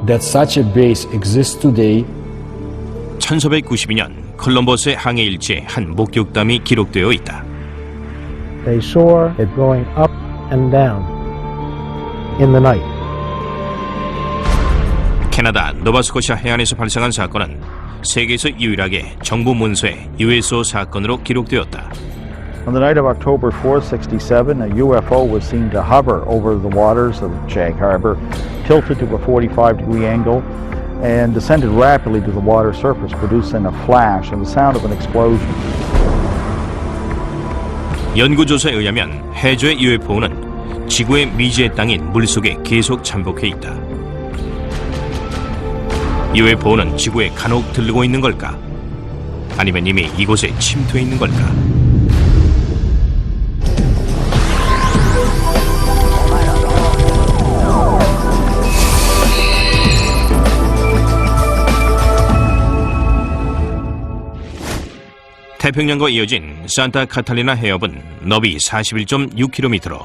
that such a base exists today. 1492년 콜럼버스의 항해 일지에 한 목격담이 기록되어 있다. They saw it going up and down in the night. 캐나다 노바스코샤 해안에서 발생한 사건은 세계에서 유일하게 정부 문서의 USO 사건으로 기록되었다. On the night of October 4, 67, a UFO was seen to hover over the waters of Sag Harbor, tilted to a 45-degree angle, and descended rapidly to the water surface, producing a flash and the sound of an explosion. 연구조사에 의하면 해저의 UFO는 지구의 미지의 땅인 물속에 계속 잠복해 있다. UFO는 지구에 간혹 들르고 있는 걸까? 아니면 이미 이곳에 침투해 있는 걸까? 태평양과 이어진 산타 카탈리나 해협은 너비 41.6km로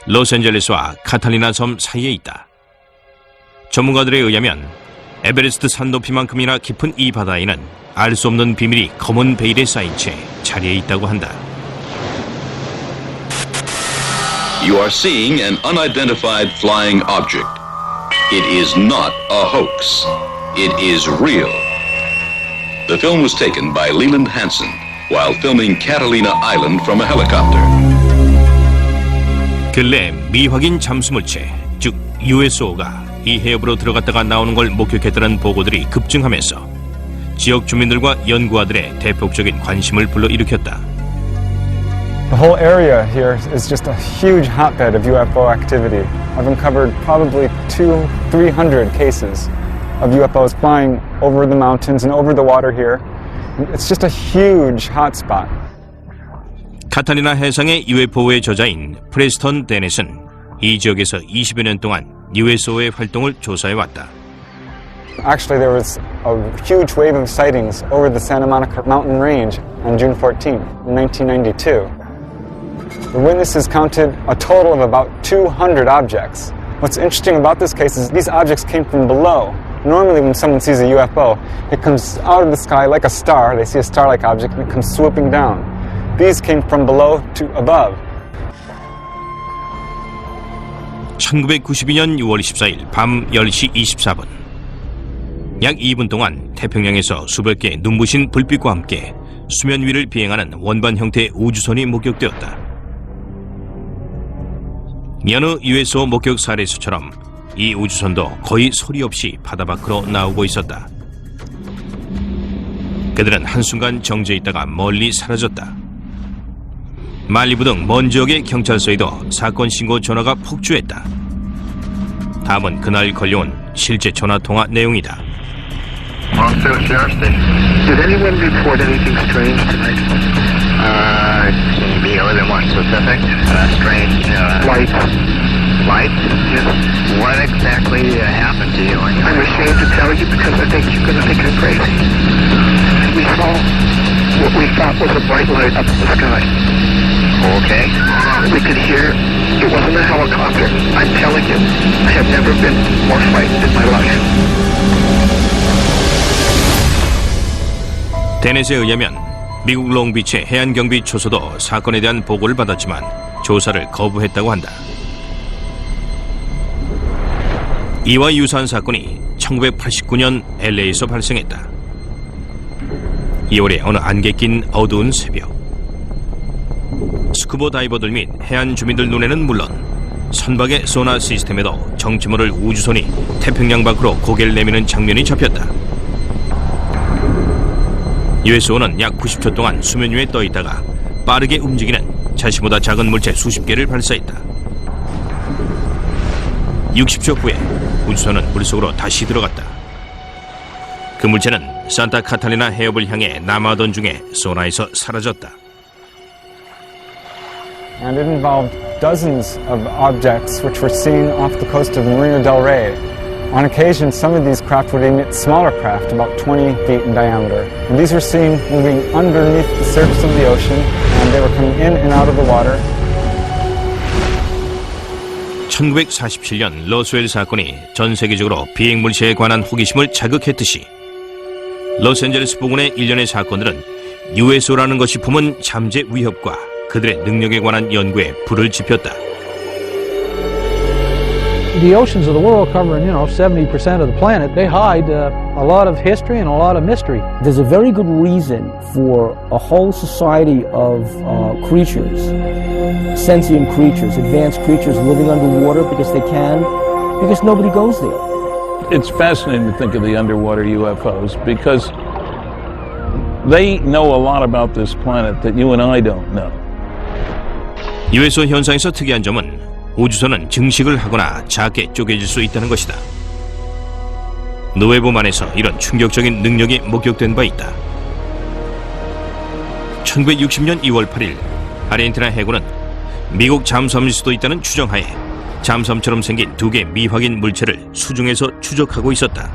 로스앤젤레스와 카탈리나 섬 사이에 있다. 전문가들에 의하면 에베레스트 산 높이만큼이나 깊은 이 바다에는 알 수 없는 비밀이 검은 베일에 쌓인 채 자리에 있다고 한다. You are seeing an unidentified flying object. It is not a hoax. It is real. The film was taken by Leland Hansen while filming Catalina Island from a helicopter. 근래 미확인 잠수물체, 즉 USO가 이 해협으로 들어갔다가 나오는 걸 목격했다는 보고들이 급증하면서 지역 주민들과 연구가들의 대폭적인 관심을 불러일으켰다. The whole area here is just a huge hotbed of UFO activity. I've uncovered probably 200-300 cases of UFOs flying over the mountains and over the water here. It's just a huge hotspot. 카탈리나 해상의 UFO의 저자인 프레스턴 데넷은 이 지역에서 20여 년 동안 USO의 활동을 조사해왔다. Actually, there was a huge wave of sightings over the Santa Monica mountain range on June 14, 1992. The witnesses counted a total of about 200 objects. What's interesting about this case is these objects came from below. Normally when someone sees a UFO, it comes out of the sky like a star. They see a star-like object and it comes swooping down. These came from below to above. 1992년 6월 24일 밤 10시 24분. 약 2분 동안 태평양에서 수백 개의 눈부신 불빛과 함께 수면 위를 비행하는 원반 형태의 우주선이 목격되었다. 여느 USO 목격 사례수처럼 이 우주선도 거의 소리 없이 바다 밖으로 나오고 있었다. 그들은 한순간 정지해 있다가 멀리 사라졌다. 말리부 등 먼 지역의 경찰서에도 사건 신고 전화가 폭주했다. 다음은 그날 걸려온 실제 전화 통화 내용이다. Did anyone report anything strange tonight? Can you be more than one specific? Strange. Lights? Yes. What exactly happened to you? I'm ashamed to tell you because I think you're going to think I'm crazy. We saw what we thought was a bright light up in the sky. Okay. We could hear it wasn't a helicopter. I'm telling you, I have never been more frightened in my life. 데넷에 의하면 미국 롱비치 해안경비 초소도 사건에 대한 보고를 받았지만 조사를 거부했다고 한다. 이와 유사한 사건이 1989년 LA에서 발생했다. 2월에 어느 안개 낀 어두운 새벽. 스쿠버 다이버들 및 해안 주민들 눈에는 물론 선박의 소나 시스템에도 정체 모를 우주선이 태평양 밖으로 고개를 내미는 장면이 잡혔다. USO는 약 90초 동안 수면 위에 떠 있다가 빠르게 움직이는 자신보다 작은 물체 수십 개를 발사했다. 60초 후에 우주선은 물속으로 다시 들어갔다. 그 물체는 산타 카탈리나 해협을 향해 남하던 중에 소나에서 사라졌다. And it involved dozens of objects which were seen off the coast of Marina del Rey. On occasion, some of these craft would emit smaller craft, about 20 feet in diameter. And these were seen moving underneath the surface of the ocean, and they were coming in and out of the water. 1947년 로스웰 사건이 전 세계적으로 비행 물체에 관한 호기심을 자극했듯이 로스앤젤레스 부근의 일련의 사건들은 USO라는 것이 품은 잠재 위협과 그들의 능력에 관한 연구에 불을 지폈다. The oceans of the world covering, 70% of the planet, they hide a lot of history and a lot of mystery. There's a very good reason for a whole society of creatures, sentient creatures, advanced creatures living underwater because nobody goes there. It's fascinating to think of the underwater UFOs because they know a lot about this planet that you and I don't know. USO 현상에서 특이한 점은 우주선은 증식을 하거나 작게 쪼개질 수 있다는 것이다. 노웨보만에서 이런 충격적인 능력이 목격된 바 있다. 1960년 2월 8일 아르헨티나 해군은 미국 잠수함일 수도 있다는 추정하에 잠수함처럼 생긴 2개 미확인 물체를 수중에서 추적하고 있었다.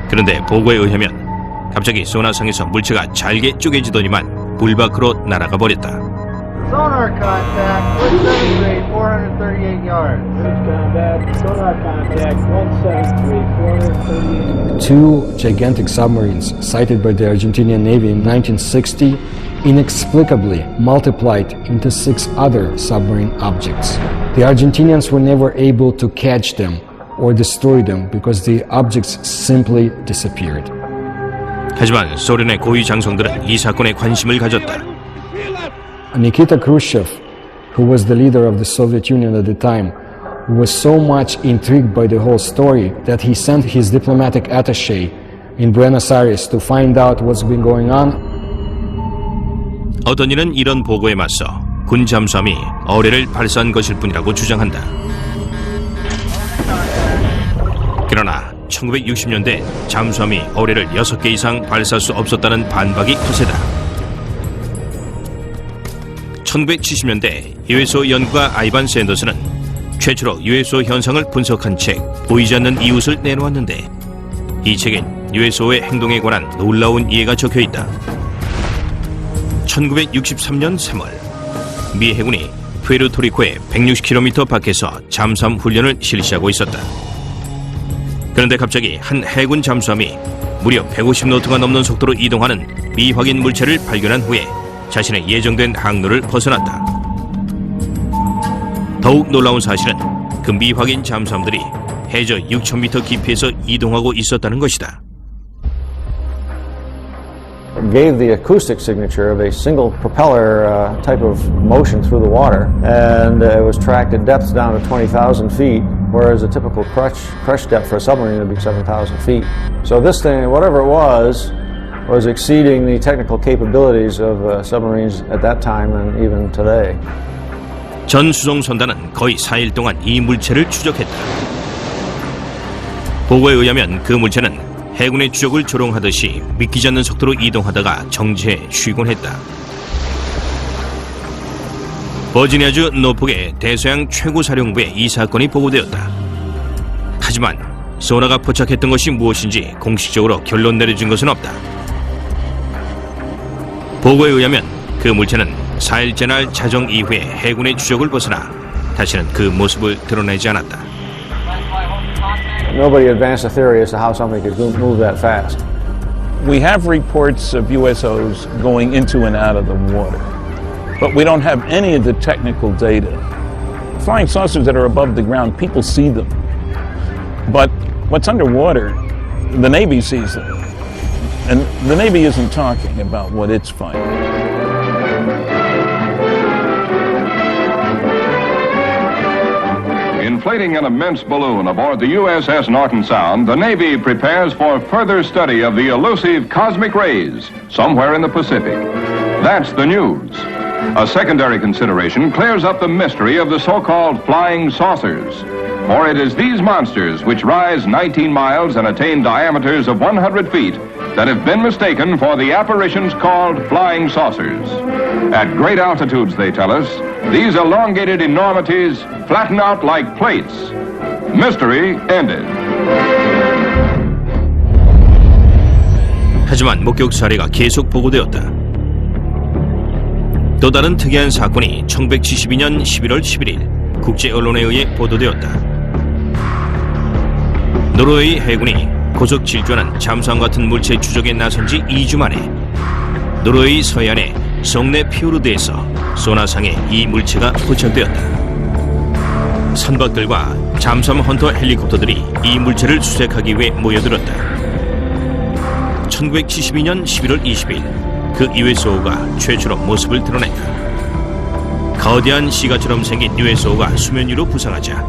그런데 보고에 의하면 갑자기 소나상에서 물체가 잘게 쪼개지더니만 물 밖으로 날아가 버렸다. Sonar contact, 173, 438 yards. Sonar contact, 173, 438 yards. Two gigantic submarines sighted by the Argentinian Navy in 1960 inexplicably multiplied into 6 other submarine objects. The Argentinians were never able to catch them or destroy them because the objects simply disappeared. 하지만 소련의 고위 장성들은 이 사건에 관심을 가졌다. Nikita Khrushchev, who was the leader of the Soviet Union at the time, was so much intrigued by the whole story that he sent his diplomatic attaché in Buenos Aires to find out what's been going on. 어떤 이는 이런 보고에 맞서 군 잠수함이 어뢰를 발사한 것일 뿐이라고 주장한다. 그러나 1960년대 잠수함이 어뢰를 6개 이상 발사할 수 없었다는 반박이 거세다. 1970년대 USO 연구가 아이반 샌더스는 최초로 USO 현상을 분석한 책 보이지 않는 이웃을 내놓았는데 이 책엔 USO의 행동에 관한 놀라운 이해가 적혀있다. 1963년 3월 미 해군이 푸에르토리코의 160km 밖에서 잠수함 훈련을 실시하고 있었다. 그런데 갑자기 한 해군 잠수함이 무려 150노트가 넘는 속도로 이동하는 미확인 물체를 발견한 후에 자신의 예정된 항로를 벗어났다. 더욱 놀라운 사실은 그 미확인 잠수함들이 해저 6,000m 깊이에서 이동하고 있었다는 것이다. It gave the acoustic signature of a single propeller type of motion through the water, and it was tracked at depths down to 20,000 feet, whereas a typical crush depth for a submarine would be 7,000 feet. So this thing, whatever it was exceeding the technical capabilities of submarines at that time and even today. 전 수송 선단은 거의 4일 동안 이 물체를 추적했다. 보고에 의하면 그 물체는 해군의 추적을 조롱하듯이 믿기지 않는 속도로 이동하다가 정지해 쉬곤 했다. 버지니아주 노폭의 대서양 최고사령부에 이 사건이 보고되었다. 하지만 소나가 포착했던 것이 무엇인지 공식적으로 결론 내려진 것은 없다. 보고에 의하면 그 물체는 4일째 날 자정 이후에 해군의 추적을 벗어나 다시는 그 모습을 드러내지 않았다. Nobody advanced a theory as to how something could move that fast. We have reports of USOs going into and out of the water, but we don't have any of the technical data. Flying saucers that are above the ground, people see them. But what's underwater, the Navy sees them. And the Navy isn't talking about what it's finding. Inflating an immense balloon aboard the USS Norton Sound, the Navy prepares for further study of the elusive cosmic rays somewhere in the Pacific. That's the news. A secondary consideration clears up the mystery of the so-called flying saucers. For it is these monsters which rise 19 miles and attain diameters of 100 feet that have been mistaken for the apparitions called flying saucers. At great altitudes, they tell us, these elongated enormities flatten out like plates. Mystery ended. 하지만 목격 사례가 계속 보고되었다. 또 다른 특이한 사건이 1972년 11월 11일 국제 언론에 의해 보도되었다. 노르웨이 해군이 고속 질주하는 잠수함 같은 물체 추적에 나선 지 2주 만에 노르웨이 서해안의 성내 피오르드에서 소나상에 이 물체가 포착되었다. 선박들과 잠수함 헌터 헬리콥터들이 이 물체를 수색하기 위해 모여들었다. 1972년 11월 20일 그 USO가 최초로 모습을 드러냈다. 거대한 시가처럼 생긴 USO가 수면 위로 부상하자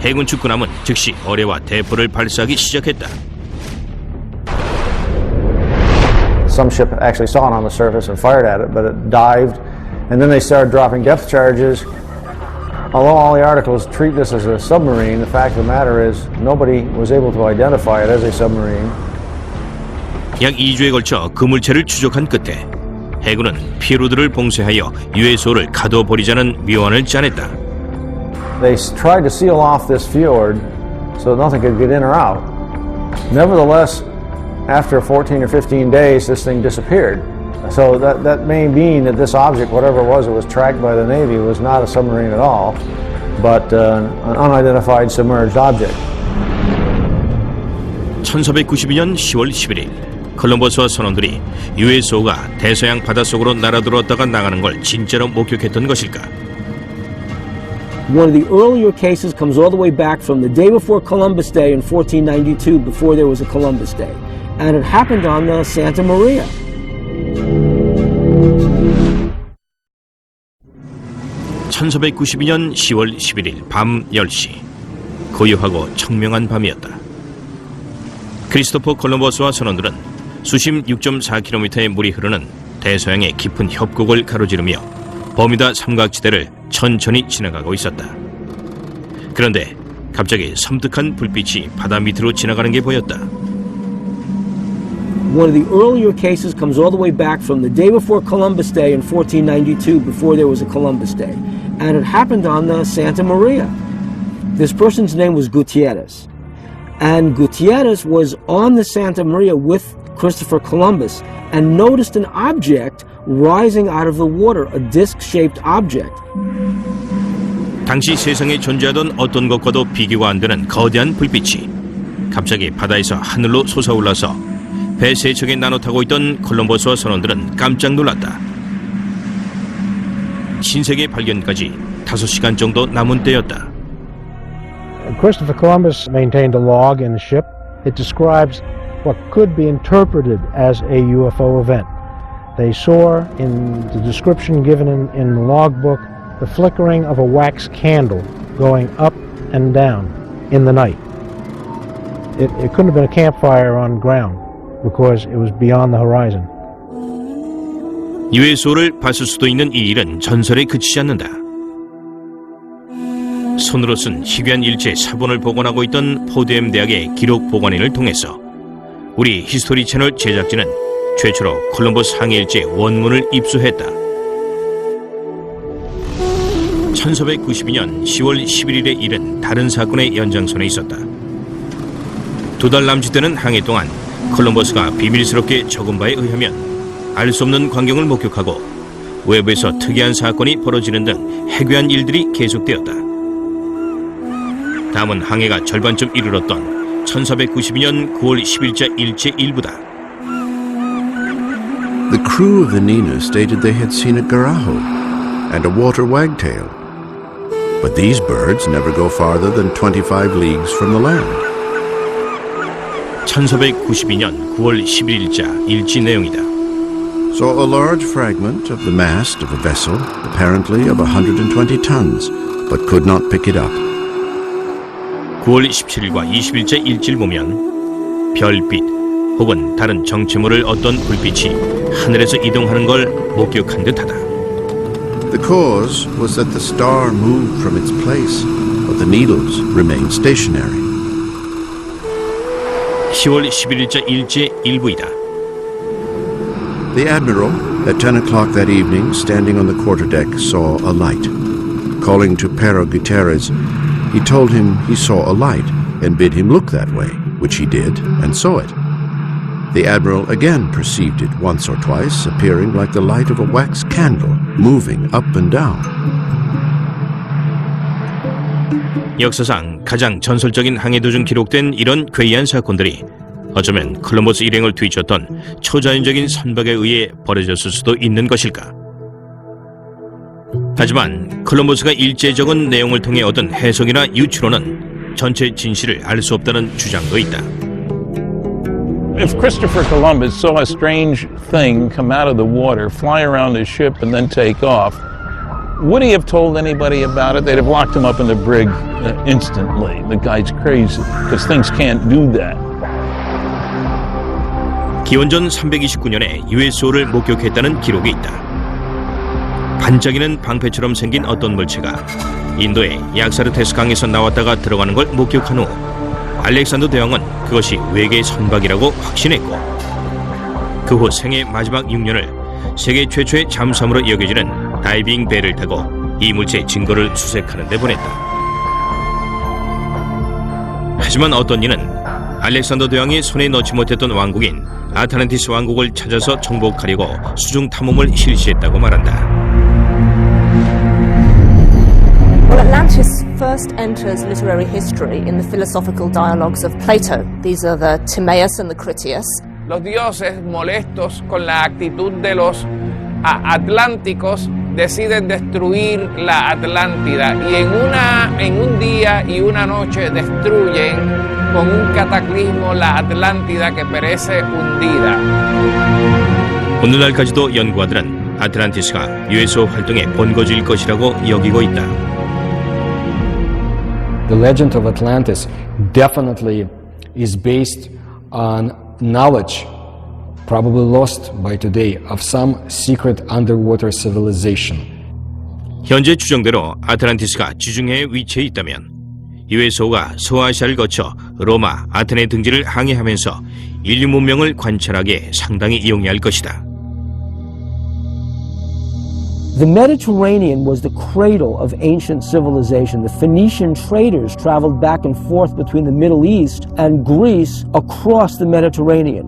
해군 축구남은 즉시 어뢰와 대포를 발사하기 시작했다. Some ship actually saw it on the surface and fired at it, but it dived, and then they started dropping depth charges. Although all the articles treat this as a submarine, the fact of the matter is nobody was able to identify it as a submarine. 약 2주에 걸쳐 그 물체를 추적한 끝에 해군은 피로드를 봉쇄하여 USO를 가둬버리자는 묘안을 짜냈다. They tried to seal off this fjord so nothing could get in or out. Nevertheless, after 14 or 15 days, this thing disappeared. So that may mean that this object, whatever it was tracked by the Navy, was not a submarine at all, but an unidentified submerged object. 1492년 10월 11일 콜럼버스와 선원들이 USO가 대서양 바닷속으로 날아들었다가 나가는 걸 진짜로 목격했던 것일까? One of the earlier cases comes all the way back from the day before Columbus Day in 1492, before there was a Columbus Day. And it happened on the Santa Maria. (1492년 10월 11일) 밤 10시 고요하고 청명한 밤이었다. 크리스토퍼 콜럼버스와 선원들은 수심 6.4km의 물이 흐르는 대서양의 깊은 협곡을 가로지르며 버뮤다 삼각지대를 천천히 지나가고 있었다. 그런데 갑자기 섬뜩한 불빛이 바다 밑으로 지나가는 게 보였다. One of the earlier cases comes all the way back from the day before Columbus Day in 1492, before there was a Columbus Day. And it happened on the Santa Maria. This person's name was Gutierrez. And Gutierrez was on the Santa Maria with Christopher Columbus and noticed an object rising out of the water, a disc-shaped object. 당시 세상에 존재하던 어떤 것과도 비교가 안 되는 거대한 불빛이 갑자기 바다에서 하늘로 솟아올라서 배 세 척에 나눠 타고 있던 콜럼버스와 선원들은 깜짝 놀랐다. 신세계 발견까지 5시간 정도 남은 때였다. Christopher Columbus maintained a log in the ship. It describes what could be interpreted as a UFO event. They saw, in the description given in the logbook, the flickering of a wax candle going up and down in the night. It couldn't have been a campfire on ground because it was beyond the horizon. USO를 봤을 수도 있는 이 일은 전설에 그치지 않는다. 손으로 쓴 희귀한 일체 사본을 복원하고 있던 포드엠 대학의 기록 보관인을 통해서 우리 히스토리 채널 제작진은 최초로 콜럼버스 항해일체 원문을 입수했다. 1492년 10월 11일의 일은 다른 사건의 연장선에 있었다. 2달 남짓되는 항해 동안 콜럼버스가 비밀스럽게 적은 바에 의하면 알 수 없는 광경을 목격하고 외부에서 특이한 사건이 벌어지는 등 해괴한 일들이 계속되었다. 다음은 항해가 절반쯤 이르렀던 1492년 9월 10일자 일제 일부다. The crew of the Nina stated they had seen a garaho and a water wagtail, but these birds never go farther than 25 leagues from the land. 1492년 9월 11일자 일지 내용이다. Saw a large fragment of the mast of a vessel, apparently of 120 tons, but could not pick it up. 9월 17일과 20일째 일지를 보면 별빛 혹은 다른 정체모를 어떤 불빛이 하늘에서 이동하는 걸 목격한 듯하다. The cause was that the star moved from its place, but the needles remained stationary. 10월 11일자 일제 일부이다. The admiral, at 10 o'clock that evening, standing on the quarterdeck, saw a light. Calling to Pero Gutierrez, he told him he saw a light and bid him look that way, which he did and saw it. The admiral again perceived it once or twice, appearing like the light of a wax candle, moving up and down. 역사상 가장 전설적인 항해 도중 기록된 이런 괴이한 사건들이 어쩌면 콜럼버스 일행을 뒤쫓던 초자연적인 선박에 의해 벌어졌을 수도 있는 것일까? 하지만 콜럼버스가 일제에 적은 내용을 통해 얻은 해석이나 유추로는 전체 진실을 알 수 없다는 주장도 있다. If Christopher Columbus saw a strange thing come out of the water, fly around his ship, and then take off, would he have told anybody about it? They'd have locked him up in the brig instantly. The guy's crazy, because things can't do that. 기원전 329년에 USO를 목격했다는 기록이 있다. 반짝이는 방패처럼 생긴 어떤 물체가 인도의 약사르테스 강에서 나왔다가 들어가는 걸 목격한 후 알렉산더 대왕은 그것이 외계 선박이라고 확신했고 그 후 생애 마지막 6년을 세계 최초의 잠수함으로 여겨지는 다이빙 배를 타고 이 물체의 증거를 수색하는 데 보냈다. 하지만 어떤 이는 알렉산더 대왕이 손에 넣지 못했던 왕국인 아틀란티스 왕국을 찾아서 정복하려고 수중 탐험을 실시했다고 말한다. Well, Atlantis first enters literary history in the philosophical dialogues of Plato. These are the Timaeus and the Critias. Los dioses, molestos con la actitud de los atlánticos, deciden destruir la Atlántida y en un día y una noche destruyen con un cataclismo la Atlántida que perece hundida. 오늘날까지도 연구가들은 아틀란티스가 USO 활동의 본거지일 것이라고 여기고 있다. The legend of Atlantis definitely is based on knowledge, probably lost by today, of some secret underwater civilization. 현재 추정대로 아틀란티스가 지중해에 위치해 있다면 USO가 소아시아를 거쳐 로마, 아테네 등지를 항해하면서 인류 문명을 관찰하기에 상당히 용이할 것이다. The Mediterranean was the cradle of ancient civilization. The Phoenician traders traveled back and forth between the Middle East and Greece across the Mediterranean.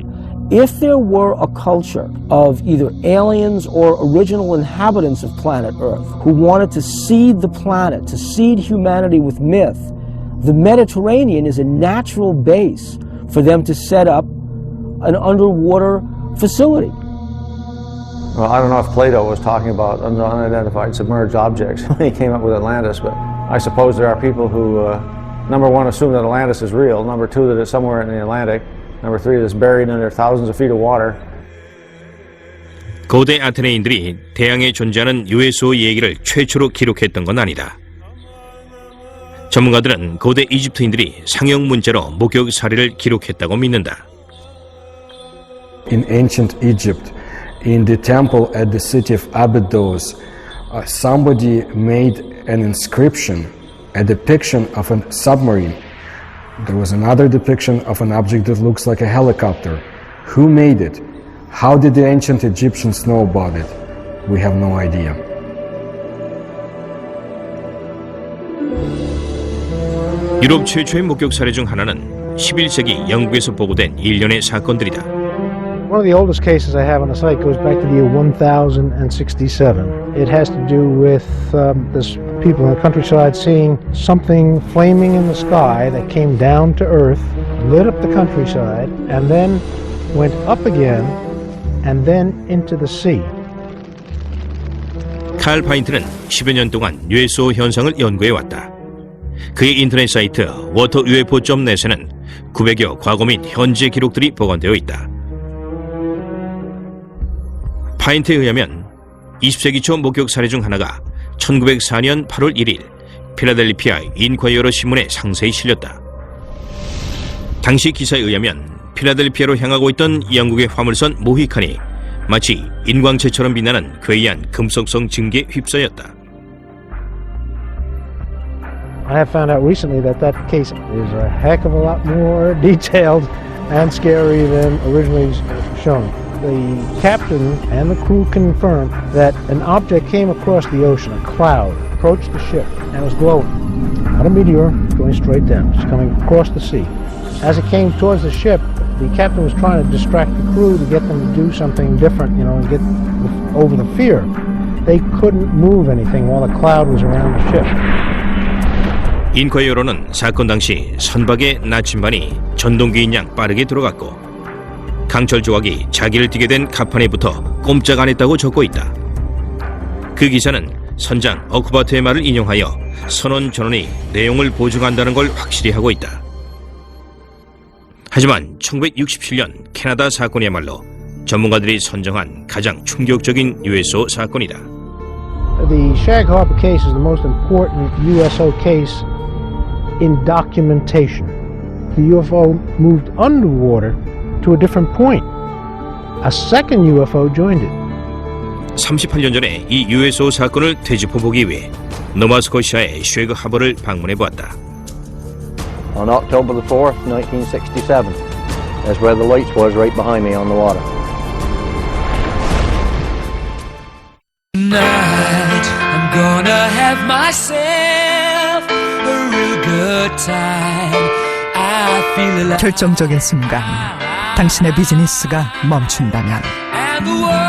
If there were a culture of either aliens or original inhabitants of planet Earth who wanted to seed the planet, to seed humanity with myth, the Mediterranean is a natural base for them to set up an underwater facility. Well, I don't know if Plato was talking about unidentified submerged objects when he came up with Atlantis, but I suppose there are people who, number one, assume that Atlantis is real, number two, that it's somewhere in the Atlantic, number three, that it's buried under thousands of feet of water. 고대 아테네인들이 대양에 존재하는 USO 얘기를 최초로 기록했던 건 아니다. 전문가들은 고대 이집트인들이 상형 문자로 목격 사례를 기록했다고 믿는다. In ancient Egypt, in the temple at the city of Abydos, somebody made an inscription, a depiction of a submarine. There was another depiction of an object that looks like a helicopter. Who made it? How did the ancient Egyptians know about it? We have no idea. 유럽 최초의 목격 사례 중 하나는 11세기 영국에서 보고된 일련의 사건들이다. One of the oldest cases I have on the site goes back to the year 1067. It has to do with this people in the countryside seeing something flaming in the sky that came down to earth, lit up the countryside, and then went up again, and then into the sea. 칼 파인트는 10여 년 동안 USO 현상을 연구해왔다. 그의 인터넷 사이트 waterufo.net에는 900여 과거 및 현재 기록들이 보관되어 있다. 파인트에 의하면 20세기 초 목격 사례 중 하나가 1904년 8월 1일 필라델피아 인콰이어러 신문에 상세히 실렸다. 당시 기사에 의하면 필라델피아로 향하고 있던 영국의 화물선 모히칸이 마치 인광체처럼 빛나는 괴이한 금속성 증기에 휩싸였다. I have found out recently that that case is a heck of a lot more detailed and scary than originally shown. The captain and the crew confirmed that an object came across the ocean, a cloud, approached the ship, and was glowing. Not a meteor, going straight down, just coming across the sea. As it came towards the ship, the captain was trying to distract the crew to get them to do something different, and get over the fear. They couldn't move anything while the cloud was around the ship. 인과의 여론은 사건 당시 선박의 나침반이 전동기인 양 빠르게 들어갔고 강철 조각이 자기를 띠게 된 갑판에 붙어 꼼짝 안 했다고 적고 있다. 그 기사는 선장 어쿠바트의 말을 인용하여 선원 전원이 내용을 보증한다는 걸 확실히 하고 있다. 하지만 1967년 캐나다 사건이야말로 전문가들이 선정한 가장 충격적인 USO 사건이다. The Shag Harbor case is the most important USO case in documentation. The UFO moved underwater to a different point. A second UFO joined it. 38년 전에 이 USO 사건을 되짚어보기 위해 노바스코시아의 쉐그 하버를 방문해보았다. On October the 4th, 1967, that's where the lights was right behind me on the water. Tonight, I'm gonna have myself a real good time. I feel alive. 결정적인 순간, 당신의 비즈니스가 멈춘다면 And the world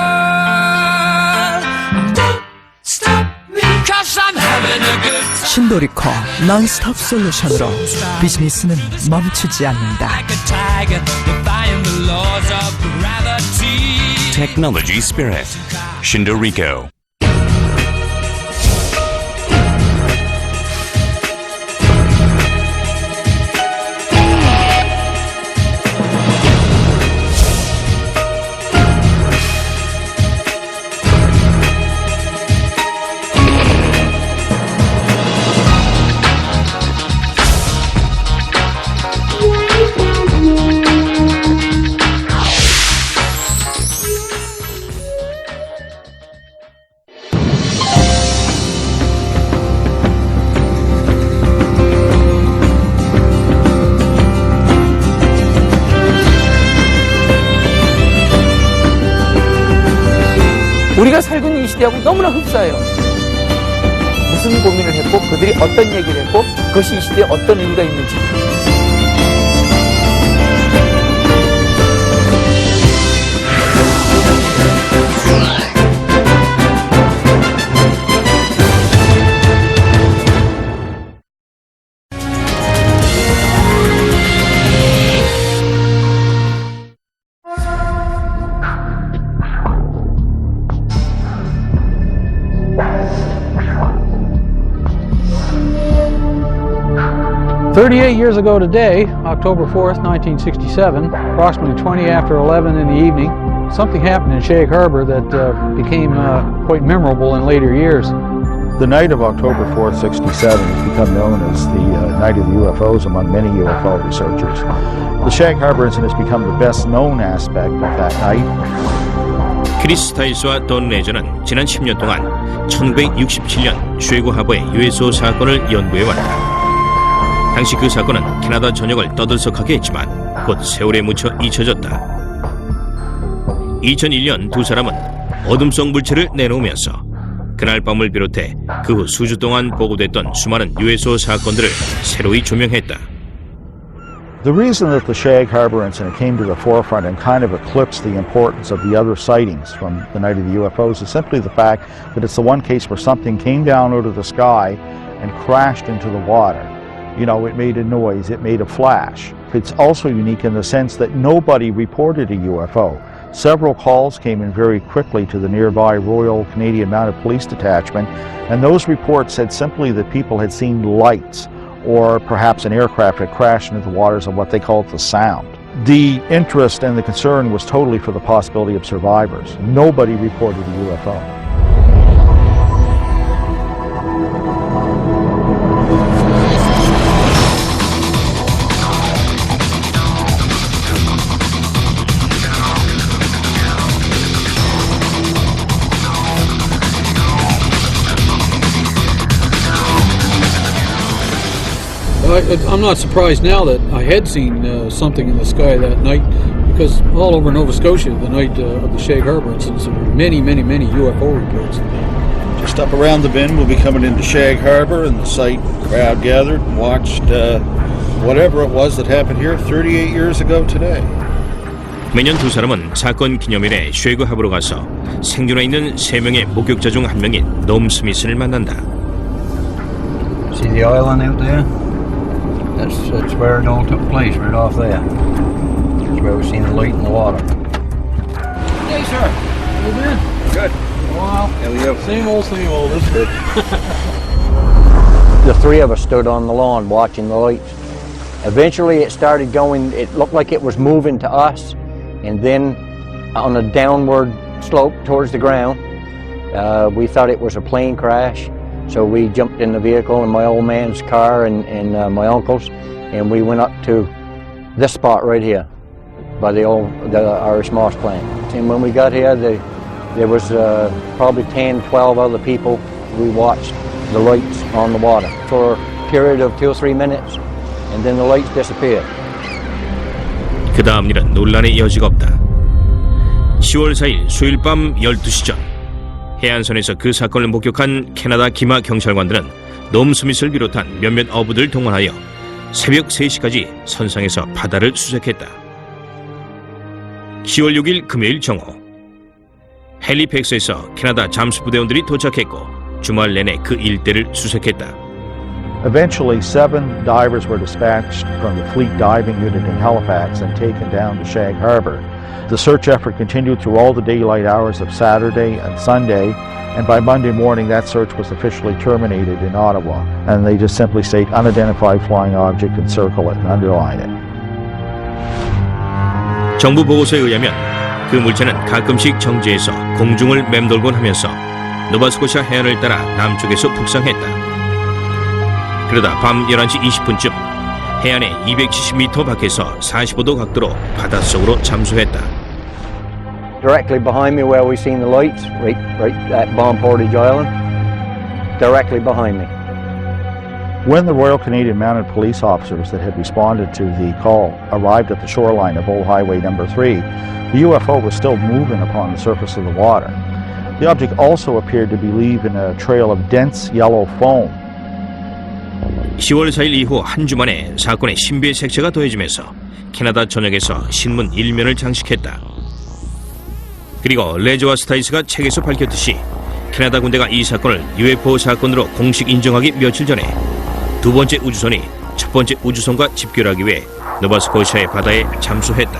don't stop me 'cause I'm having a good time. 신도리코 non-stop 솔루션으로 비즈니스는 멈추지 않는다. Like a tiger, defying the laws of gravity. Technology Spirit, Shindorico. 우리가 살고 있는 이 시대하고 너무나 흡사해요. 무슨 고민을 했고 그들이 어떤 얘기를 했고 그것이 이 시대에 어떤 의미가 있는지. Years ago today, October 4th, 1967, approximately 20 after 11 in the evening, something happened in Shag Harbor that became quite memorable in later years. The night of October 4th, 67 has become known as the night of the UFOs among many UFO researchers. The Shag Harbor incident has become the best known aspect of that night. 크리스 타일스와 돈 레저는 지난 10년 동안 1967년 쉐그 하버의 USO 사건을 연구해왔다. 당시 그 사건은 캐나다 전역을 떠들썩하게 했지만 곧 세월에 묻혀 잊혀졌다. 2001년 두 사람은 어둠속 물체를 내놓으면서 그날 밤을 비롯해 그 후 수주 동안 보고됐던 수많은 USO 사건들을 새로이 조명했다. The reason that the Shag Harbor incident came to the forefront and kind of eclipsed the importance of the other sightings from the night of the UFOs is simply the fact that it's the one case where something came down out of the sky and crashed into the water. You know, it made a noise, it made a flash. It's also unique in the sense that nobody reported a UFO. Several calls came in very quickly to the nearby Royal Canadian Mounted Police Detachment, and those reports said simply that people had seen lights, or perhaps an aircraft had crashed into the waters of what they called the Sound. The interest and the concern was totally for the possibility of survivors. Nobody reported a UFO. I'm not surprised now that I had seen something in the sky that night, because all over Nova Scotia, the night of the Shag Harbor incident, there were many UFO reports. Just up around the bend, we'll be coming into Shag Harbor, and the site crowd gathered and watched whatever it was that happened here 38 years ago today. 매년 두 사람은 사건 기념일에 쉐그 하버로 가서 생존해 있는 3명의 목격자 중 한 명인 놈 스미스를 만난다. See the island out there? That's where it all took place, right off there. That's where we seen the light in the water. Hey, sir. How you been? Good. Wow. How are you? Same old, That's good. The three of us stood on the lawn watching the lights. Eventually it started going, it looked like it was moving to us, and then on a downward slope towards the ground, we thought it was a plane crash. So we jumped in the vehicle in my old man's car and my uncle's, and we went up to this spot right here by the Irish Moss plant. And when we got here, there was probably 10, 12 other people. We watched the lights on the water for a period of 2 or 3 minutes, and then the lights disappeared. 그 다음 일은 논란의 여지가 없다. 10월 4일 수요일 밤 12시 전 해안선에서 그 사건을 목격한 캐나다 기마 경찰관들은 놈 스미스를 비롯한 몇몇 어부들 동원하여 새벽 3시까지 선상에서 바다를 수색했다. 10월 6일 금요일 정오 헬리팩스에서 캐나다 잠수부대원들이 도착했고 주말 내내 그 일대를 수색했다. Eventually, 7 divers were dispatched from the Fleet Diving Unit in Halifax and taken down to Shag Harbour. The search effort continued through all the daylight hours of Saturday and Sunday, and by Monday morning that search was officially terminated in Ottawa. And they just simply state unidentified flying object and circle it and underline it. 정부 보고서에 의하면 그 물체는 가끔씩 정지해서 공중을 맴돌곤 하면서 노바스코샤 해안을 따라 남쪽에서 북상했다. 그러다 밤 11시 20분쯤 해안에 270m 밖에서 45도 각도로 바닷속으로 잠수했다. Directly behind me where we seen the lights, right at Bomb Portage Island, directly behind me. When the Royal Canadian Mounted Police officers that had responded to the call arrived at the shoreline of Old Highway number 3, the UFO was still moving upon the surface of the water. The object also appeared to be leaving a trail of dense yellow foam. 10월 4일 이후 한 주 만에 사건의 신비의 색채가 더해지면서 캐나다 전역에서 신문 1면을 장식했다. 그리고 레저와 스타이스가 책에서 밝혔듯이 캐나다 군대가 이 사건을 UFO 사건으로 공식 인정하기 며칠 전에 두 번째 우주선이 첫 번째 우주선과 집결하기 위해 노바스코샤의 바다에 잠수했다.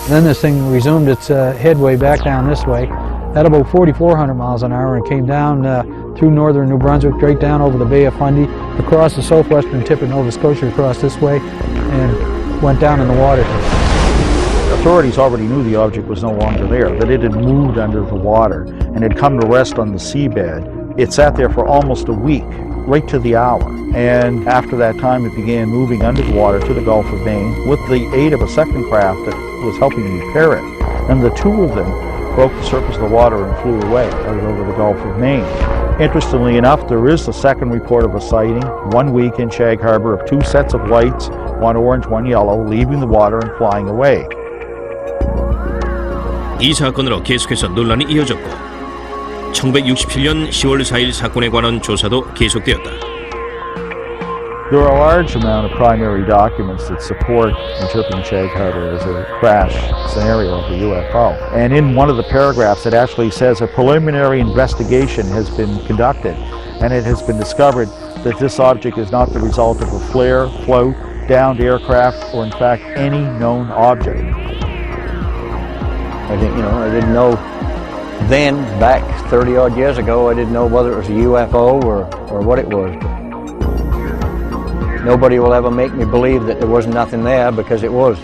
Then this thing resumed its headway back down this way at about 4,400 miles an hour and came down through northern New Brunswick, straight down over the Bay of Fundy, across the southwestern tip of Nova Scotia, across this way, and went down in the water. Authorities already knew the object was no longer there, that it had moved under the water and had come to rest on the seabed. It sat there for almost a week, right to the hour. And after that time, it began moving under the water to the Gulf of Maine with the aid of a second craft that was helping to repair it. And the two of them broke the surface of the water and flew away out over the Gulf of Maine. Interestingly enough, there is a second report of a sighting 1 week in Shag Harbour of 2 sets of lights, one orange, one yellow, leaving the water and flying away. 이 사건으로 계속해서 논란이 이어졌고 1967년 10월 4일 사건에 관한 조사도 계속되었다. There are a large amount of primary documents that support interpreting Shag Harbour as a crash scenario of the UFO. And in one of the paragraphs it actually says a preliminary investigation has been conducted and it has been discovered that this object is not the result of a flare, float, downed aircraft, or in fact any known object. I didn't know then, back 30 odd years ago, I didn't know whether it was a UFO or what it was. Nobody will ever make me believe that there was nothing there because it was.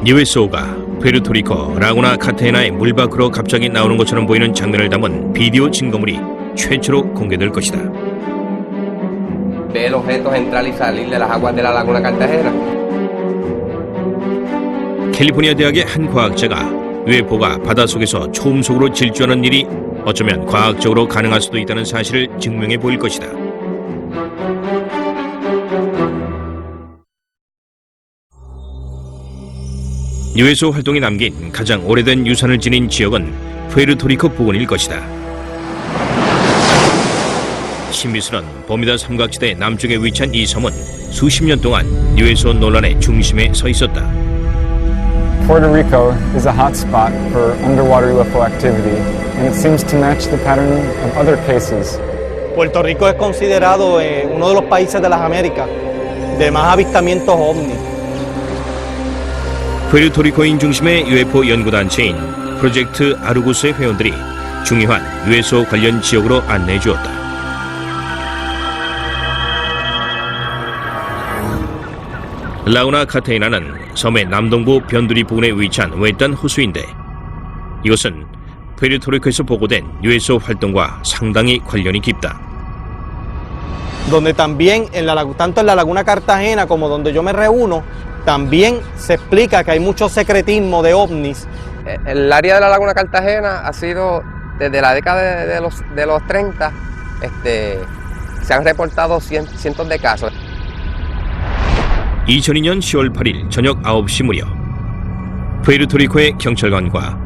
USO가 푸에르토리코 라구나 카타헤나의 물 밖으로 갑자기 나오는 것처럼 보이는 장면을 담은 비디오 증거물이 최초로 공개될 것이다. Ve el objeto entrar y salir de las aguas de la laguna Cartagena. 캘리포니아 대학의 한 과학자가 UFO가 바닷속에서 초음속으로 질주하는 일이 어쩌면 과학적으로 가능할 수도 있다는 사실을 증명해 보일 것이다. USO 활동이 남긴 가장 오래된 유산을 지닌 지역은 푸에르토리코 부근일 것이다. 신비스런 버뮤다 삼각지대 남쪽에 위치한 이 섬은 수십 년 동안 USO 논란의 중심에 서 있었다. Puerto Rico is a hot spot for underwater UFO activity, and it seems to match the pattern of other cases Puerto Rico es considerado uno de los países de las Américas de más avistamientos ovni. 푸에르토리코인 중심의 UFO 연구단체인 프로젝트 아르구스의 회원들이 중요한 USO 관련 지역으로 안내해 주었다. 라우나 카테이나는 섬의 남동부 변두리 부근에 위치한 외딴 호수인데 이것은 푸에르토리코에서 보고된 USO 활동과 상당히 관련이 깊다. Donde también, tanto en la Laguna Cartagena como donde yo me reúno, también se explica que hay mucho secretismo de ovnis. El área de la Laguna Cartagena ha sido, desde la década de los 30, se han reportado cientos de casos. 2002년 10월 8일 저녁 9시 무렵 푸에르토리코의 경찰관과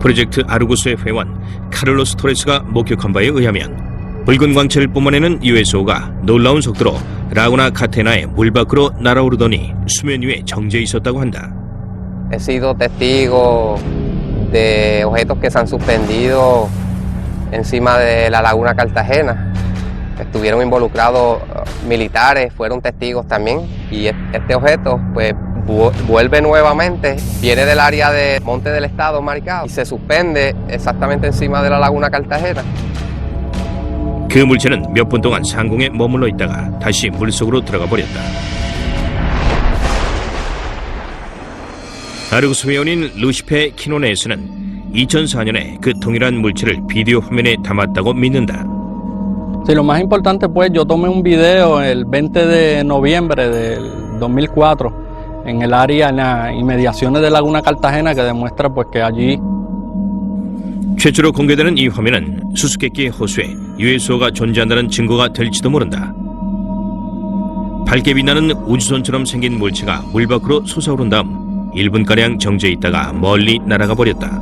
프로젝트 아르구스의 회원 카를로스 토레스가 목격한 바에 의하면 붉은 광채를 뿜어내는 USO가 놀라운 속도로 라구나 카테나의 물 밖으로 날아오르더니 수면 위에 정지해 있었다고 한다. He sido testigo de objetos que se han suspendido encima de la Laguna Cartagena. Estuvieron involucrados militares, fueron testigos también, y este objeto pues vuelve nuevamente, viene del área de Monte del Estado, Maricao, y se suspende exactamente encima de la Laguna Cartagena. 그 물체는 몇 분 동안 상공에 머물러 있다가 다시 물속으로 들어가 버렸다. 아르구스 회원인 루시페 키노네에서는 2004년에 그 동일한 물체를 비디오 화면에 담았다고 믿는다. Sí, lo más importante pues yo tomé un video el 20 de noviembre del 2004 en el área, en las inmediaciones de Laguna Cartagena, que demuestra pues que allí 최초로 공개되는 이 화면은 수수께끼 호수에 USO가 존재한다는 증거가 될지도 모른다. 밝게 빛나는 우주선처럼 생긴 물체가 물 밖으로 솟아오른 다음 1분가량 정지해 있다가 멀리 날아가 버렸다.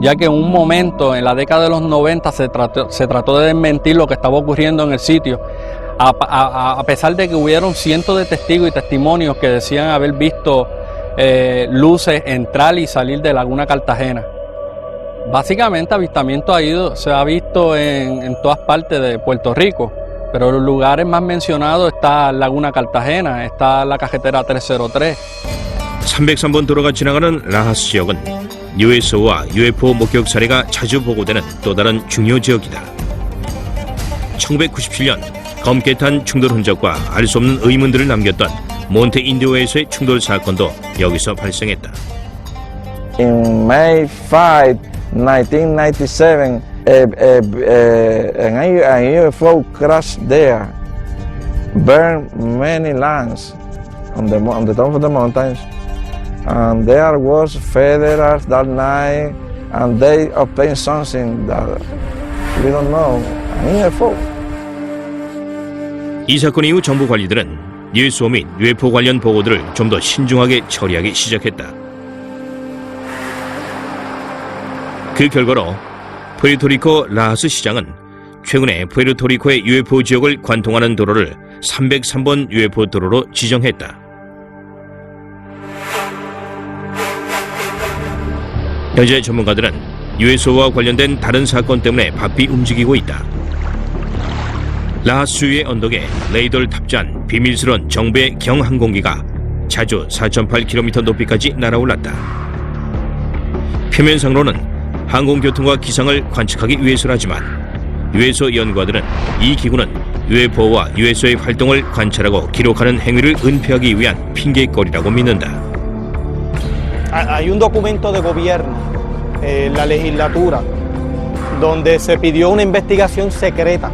ya que en un momento en la década de los 90 se trató de desmentir lo que estaba ocurriendo en el sitio, a pesar de que hubieron cientos de testigos y testimonios que decían haber visto luces entrar y salir de Laguna Cartagena. Básicamente avistamiento se ha visto en todas partes de Puerto Rico, pero los lugares más mencionados está Laguna Cartagena, está la carretera 303. 303번 도로가 지나가는 라하스 지역은 USO와 UFO 목격 사례가 자주 보고되는 또 다른 중요 지역이다. 1997년 검게 탄 충돌 흔적과 알 수 없는 의문들을 남겼던 몬테 인디오에서의 충돌 사건도 여기서 발생했다. In May 5, 1997, a UFO crashed there, burned many lands on the top of the mountains, and there was federals that night, and they obtained something that we don't know, an UFO. 이 사건 이후 정부 관리들은 USO 및 UFO 관련 보고들을 좀 더 신중하게 처리하기 시작했다. 그 결과로 푸에르토리코 라하스 시장은 최근에 푸에르토리코의 UFO 지역을 관통하는 도로를 303번 UFO 도로로 지정했다. 현재 전문가들은 USO와 관련된 다른 사건 때문에 바삐 움직이고 있다. 라하스주의 언덕에 레이더를 탑재한 비밀스러운 정부의 경항공기가 자주 4.8km 높이까지 날아올랐다. 표면상으로는 항공교통과 기상을 관측하기 위해서라지만 USO 연구가들은 이 기구는 UFO와 USO의 활동을 관찰하고 기록하는 행위를 은폐하기 위한 핑계거리라고 믿는다. Hay un documento de gobierno, la legislatura, donde se pidió una investigación secreta,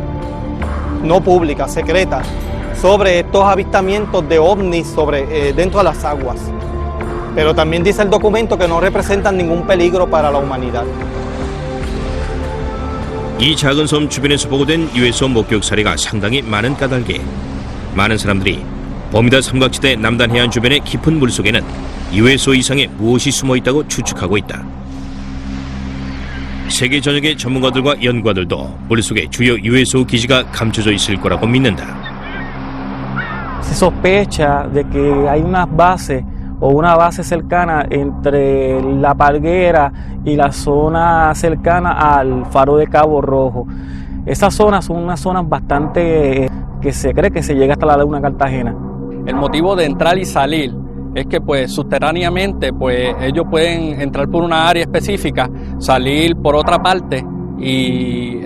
no pública, secreta, sobre estos avistamientos de ovnis dentro de las aguas. Pero también dice el documento que no representan ningún peligro para la humanidad. 이 작은 섬 주변에서 보고된 USO 목격 사례가 상당히 많은 까닭에 많은 사람들이 버뮤다 삼각지대 남단 해안 주변의 깊은 물속에는 USO 이상의 무엇이 숨어 있다고 추측하고 있다. 세계 전역의 전문가들과 연구가들도 물속에 주요 USO 기지가 감춰져 있을 거라고 믿는다. Se sospecha de que hay unas bases o una base cercana entre la Palguera y la zona cercana al faro de Cabo Rojo. Esas zonas son unas zonas bastante que se cree que se llega hasta la laguna Cartagena. El motivo de entrar y salir es que pues subterráneamente pues ellos pueden entrar por una área específica, salir por otra parte y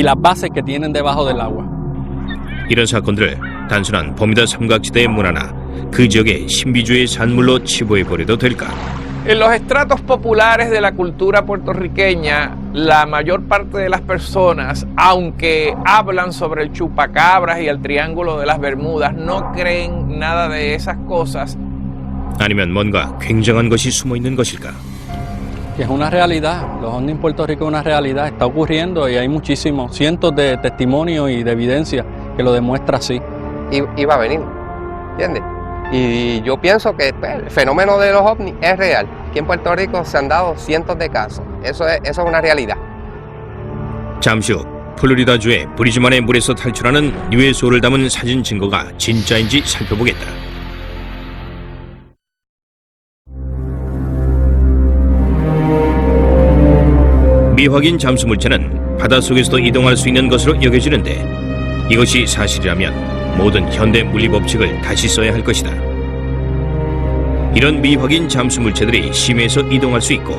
las bases que tienen debajo del agua. 이런 사건들을 단순한 버뮤다 삼각지대의 문화나 그 지역의 신비주의 산물로 치부해버려도 될까? En los estratos populares de la cultura puertorriqueña, la mayor parte de las personas, aunque hablan sobre el chupacabras y el triángulo de las Bermudas, no creen nada de esas cosas. 아니면 뭔가 굉장한 것이 숨어 있는 것일까? Que es una realidad, los ovnis en Puerto Rico es una realidad, está ocurriendo y hay muchísimos, cientos de testimonios y de evidencia que lo demuestra así. Iba a venir, ¿entiendes? Y yo pienso que pues, el fenómeno de los ovnis es real. Aquí en Puerto Rico se han dado cientos de casos. Eso es una realidad. 잠시 후 플로리다주의 브리즈만의 물에서 탈출하는 USO를 담은 사진 증거가 진짜인지 살펴보겠다. 미확인 잠수 물체는 바닷속에서도 이동할 수 있는 것으로 여겨지는데 이것이 사실이라면 모든 현대 물리 법칙을 다시 써야 할 것이다. 이런 미확인 잠수 물체들이 심해에서 이동할 수 있고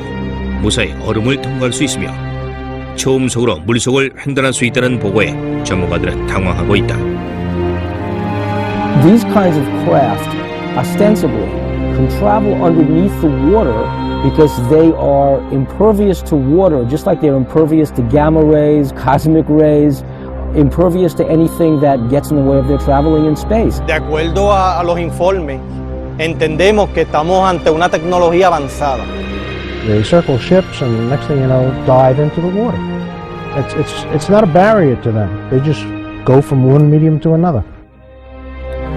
무사히 얼음을 통과할 수 있으며 초음속으로 물속을 횡단할 수 있다는 보고에 전문가들은 당황하고 있다. These kinds of craft ostensibly can travel underneath the water because they are impervious to water, just like they're impervious to gamma rays, cosmic rays, impervious to anything that gets in the way of their traveling in space. De acuerdo a los informes, entendemos que estamos ante una tecnología avanzada. They circle ships and next thing you know, dive into the water. It's not a barrier to them. They just go from one medium to another.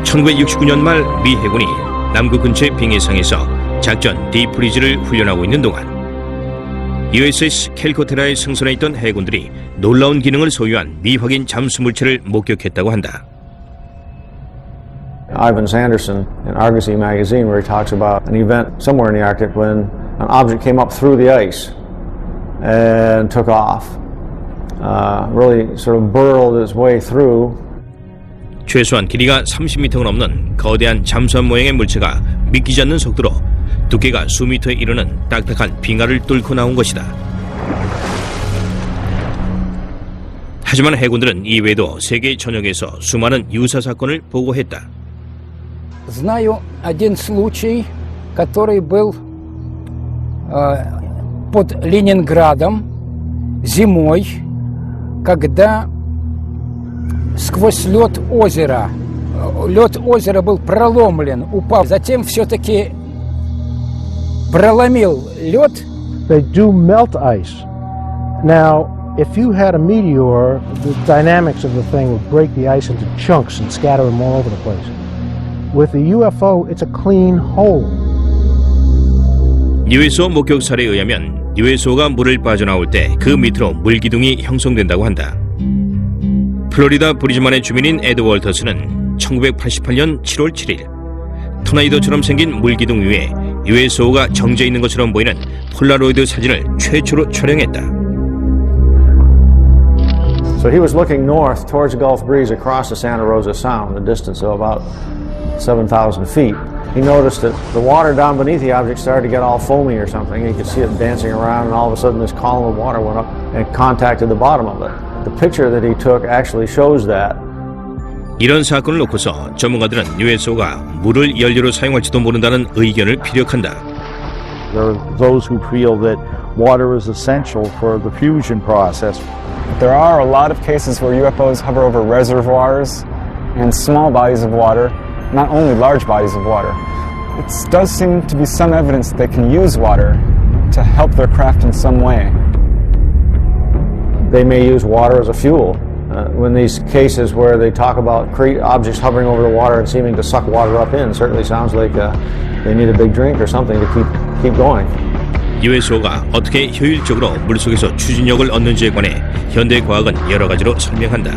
1969년 말 미 해군이 남극 근처의 빙해상에서 작전 디프리즈를 훈련하고 있는 동안 USS 캘코테라에 승선해 있던 해군들이 놀라운 기능을 소유한 미확인 잠수 물체를 목격했다고 한다. Ivan Sanderson in Argosy magazine, where he talks about an event somewhere in the Arctic when an object came up through the ice and took off, really sort of burrowed its way through. 최소한 길이가 30m가 넘는 거대한 잠수함 모양의 물체가 믿기지 않는 속도로 두께가 수미터에 이르는 딱딱한 빙하를 뚫고 나온 것이다. 하지만 해군들은 이외에도 세계 전역에서 수많은 유사 사건을 보고했다. Знаю один случай, который был под Ленинградом зимой, когда сквозь лед озера был проломлен, упал, затем все-таки проломил лед. They do melt ice. Now, if you had a meteor, the dynamics of the thing would break the ice into chunks and scatter them all over the place. With the UFO, it's a clean hole. USO 목격 사례에 의하면 USO가 물을 빠져나올 때 그 밑으로 물기둥이 형성된다고 한다. 플로리다 브리즈만의 주민인 에드 월터스는 1988년 7월 7일 토나이도처럼 생긴 물기둥 위에 USO가 정져 있는 것처럼 보이는 폴라로이드 사진을 최초로 촬영했다. So he was looking north towards the Gulf breeze across the Santa Rosa Sound, a distance of about 7,000 feet. He noticed that the water down beneath the object started to get all foamy or something. He could see it dancing around, and all of a sudden this column of water went up and contacted the bottom of it. The picture that he took actually shows that. 이런 사건을 놓고서 전문가들은 USO가 물을 연료로 사용할지도 모른다는 의견을 피력한다. There are those who feel that water is essential for the fusion process. There are a lot of cases where UFOs hover over reservoirs and small bodies of water, not only large bodies of water. It does seem to be some evidence that they can use water to help their craft in some way. They may use water as a fuel. When these cases where they talk about objects hovering over the water and seeming to suck water up in, certainly sounds like they need a big drink or something to keep going. USO가 어떻게 효율적으로 물속에서 추진력을 얻는지에 관해 현대 과학은 여러 가지로 설명한다.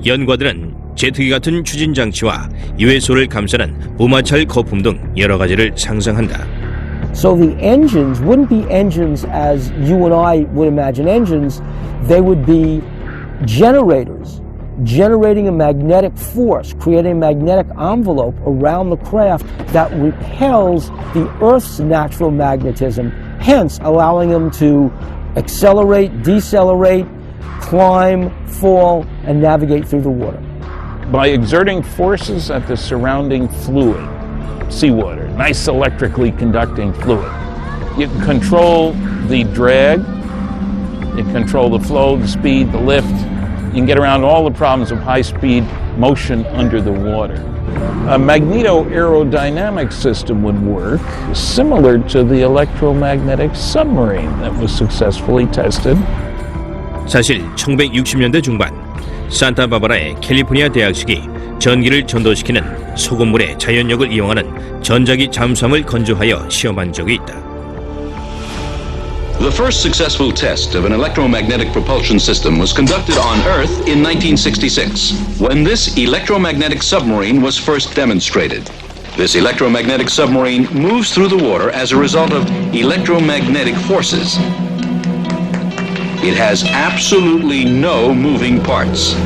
연구가들은 제트기 같은 추진 장치와 USO를 감싸는 무마찰 거품 등 여러 가지를 상상한다. So the engines wouldn't be engines as you and I would imagine engines. They would be generators, generating a magnetic force, creating a magnetic envelope around the craft that repels the Earth's natural magnetism, hence allowing them to accelerate, decelerate, climb, fall, and navigate through the water. By exerting forces at the surrounding fluid, seawater, nice electrically conducting fluid, you can control the drag, you can control the flow, the speed, the lift. You can get around all the problems of high-speed motion under the water. A magneto-aerodynamic system would work similar to the electromagnetic submarine that was successfully tested. 사실 1960년대 중반 산타바바라의 캘리포니아 대학식이 전기를 전도시키는 소금물의 자연력을 이용하는 전자기 잠수함을 건조하여 시험한 적이 있다. The first successful test of an electromagnetic propulsion system was conducted on Earth in 1966, when this electromagnetic submarine was first demonstrated. This electromagnetic submarine moves through the water as a result of electromagnetic forces. It has absolutely no moving parts.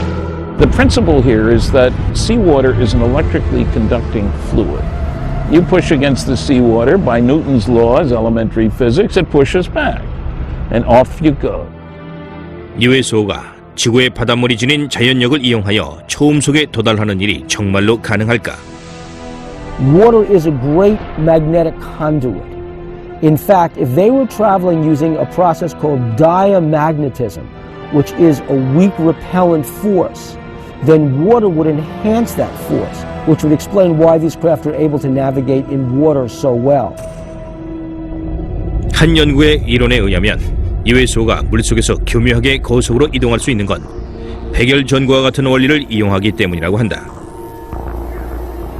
The principle here is that seawater is an electrically conducting fluid. You push against the seawater by Newton's laws, elementary physics, it pushes back. And off you go. USO가 지구의 바닷물이 지닌 자연력을 이용하여 초음속에 도달하는 일이 정말로 가능할까? Water is a great magnetic conduit. In fact, if they were traveling using a process called diamagnetism, which is a weak repellent force, then water would enhance that force, which would explain why these craft are able to navigate in water so well. 한 연구의 이론에 의하면 USO가 물속에서 교묘하게 고속으로 이동할 수 있는 건 백열전구와 같은 원리를 이용하기 때문이라고 한다.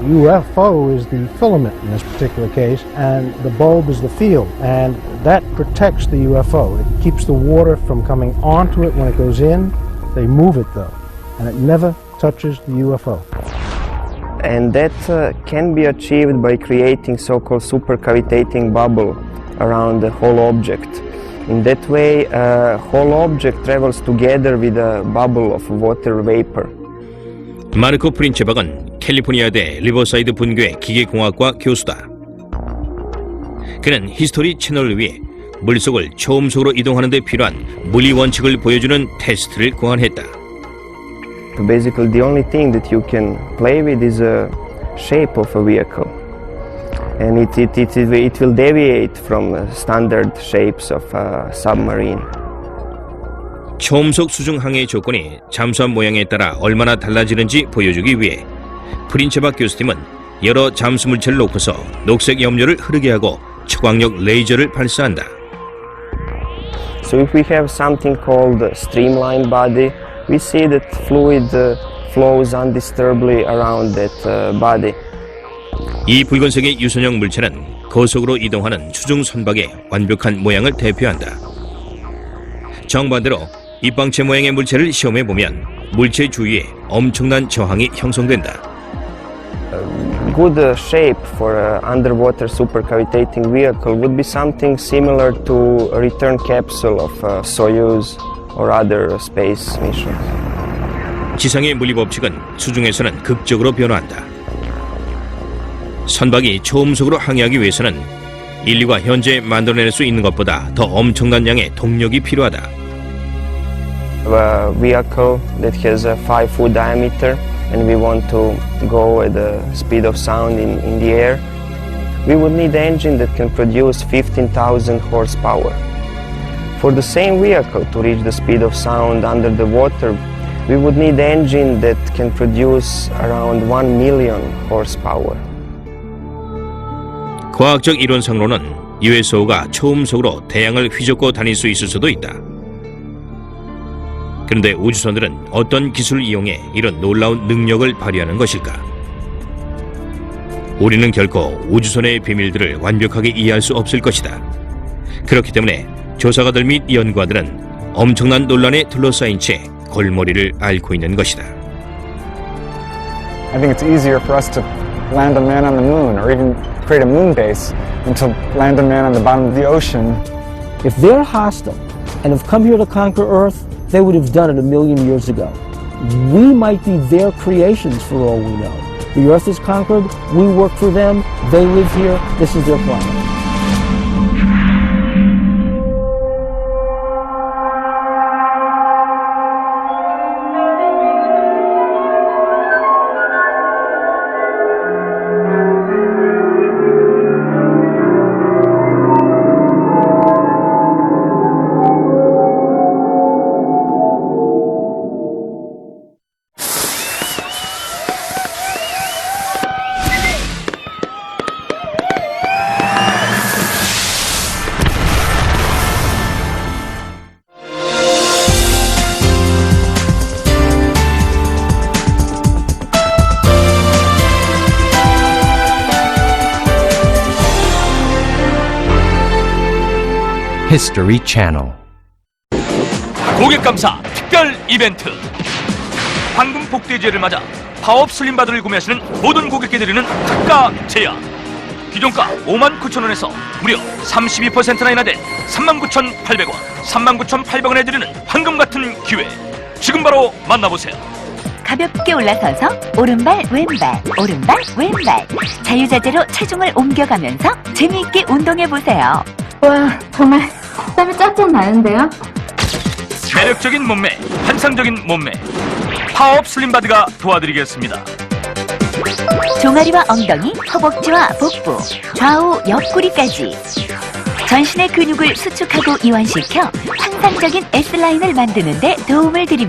UFO is the filament in this particular case, and the bulb is the field, and that protects the UFO. It keeps the water from coming onto it when it goes in. They move it though, and it never touches the UFO. And that can be achieved by creating so-called supercavitating bubble around the whole object. In that way, whole object travels together with a bubble of water vapor. 마르코 프린체박은 캘리포니아대 리버사이드 분교의 기계공학과 교수다. 그는 히스토리 채널을 위해 물속을 초음속으로 이동하는 데 필요한 물리 원칙을 보여주는 테스트를 고안했다. Basically, the only thing that you can play with is a shape of a vehicle, and it will deviate from standard shapes of a submarine. 초음속 수중 항해의 조건이 잠수함 모양에 따라 얼마나 달라지는지 보여주기 위해 프린체박 교수팀은 여러 잠수 물체를 놓고서 녹색 염료를 흐르게 하고 초광력 레이저를 발사한다. So if we have something called streamlined body, we see that fluid flows undisturbedly around that body. 이 붉은색의 유선형 물체는 고속으로 이동하는 수중 선박의 완벽한 모양을 대표한다. 정반대로 입방체 모양의 물체를 시험해 보면 물체 주위에 엄청난 저항이 형성된다. Good shape for an underwater supercavitating vehicle would be something similar to a return capsule of Soyuz or other space missions. 지상의 물리 법칙은 수중에서는 극적으로 변화한다. 선박이 초음속으로 항해하기 위해서는 인류가 현재 만들어낼 수 있는 것보다 더 엄청난 양의 동력이 필요하다. A vehicle that has a 5-foot diameter and we want to go at the speed of sound in the air, we would need an engine that can produce 15,000 horsepower. For the same vehicle to reach the speed of sound under the water, we would need an engine that can produce around 1 million horsepower. 과학적 이론상으로는 USO가 초음속으로 태양을 휘젓고 다닐 수 있을 수도 있다. 그런데 우주선들은 어떤 기술을 이용해 이런 놀라운 능력을 발휘하는 것일까? 우리는 결코 우주선의 비밀들을 완벽하게 이해할 수 없을 것이다. 그렇기 때문에 조사가들 및 연구가들은 엄청난 논란에 둘러싸인 채 골머리를 앓고 있는 것이다. I think it's easier for us to land a man on the moon or even create a moon base than to land a man on the bottom of the ocean. If they're hostile and have come here to conquer Earth, they would have done it 1,000,000 years ago. We might be their creations for all we know. The Earth is conquered, we work for them, they live here, this is their planet. History Channel. 고객 감사 특별 이벤트. 황금 복대제를 맞아 파워업 슬림바드를 구매하시는 모든 고객께 드리는 특가 제안. 기존가 59,000원에서 무려 32%나 인하된 39,800원, 39,800원에 드리는 황금 같은 기회. 지금 바로 만나보세요. 가볍게 올라서서 오른발 왼발 오른발 왼발 자유자재로 체중을 옮겨가면서 재미있게 운동해보세요. 와, 정말 땀이 쫙쫙 나는데요? 매력적인 몸매, 환상적인 몸매, 파워업 슬림바드가 도와드리겠습니다. 종아리와 엉덩이, 허벅지와 복부, 좌우 옆구리까지 전신의 근육을 수축하고 이완시켜 환상적인 S라인을 만드는 데 도움을 드립니다.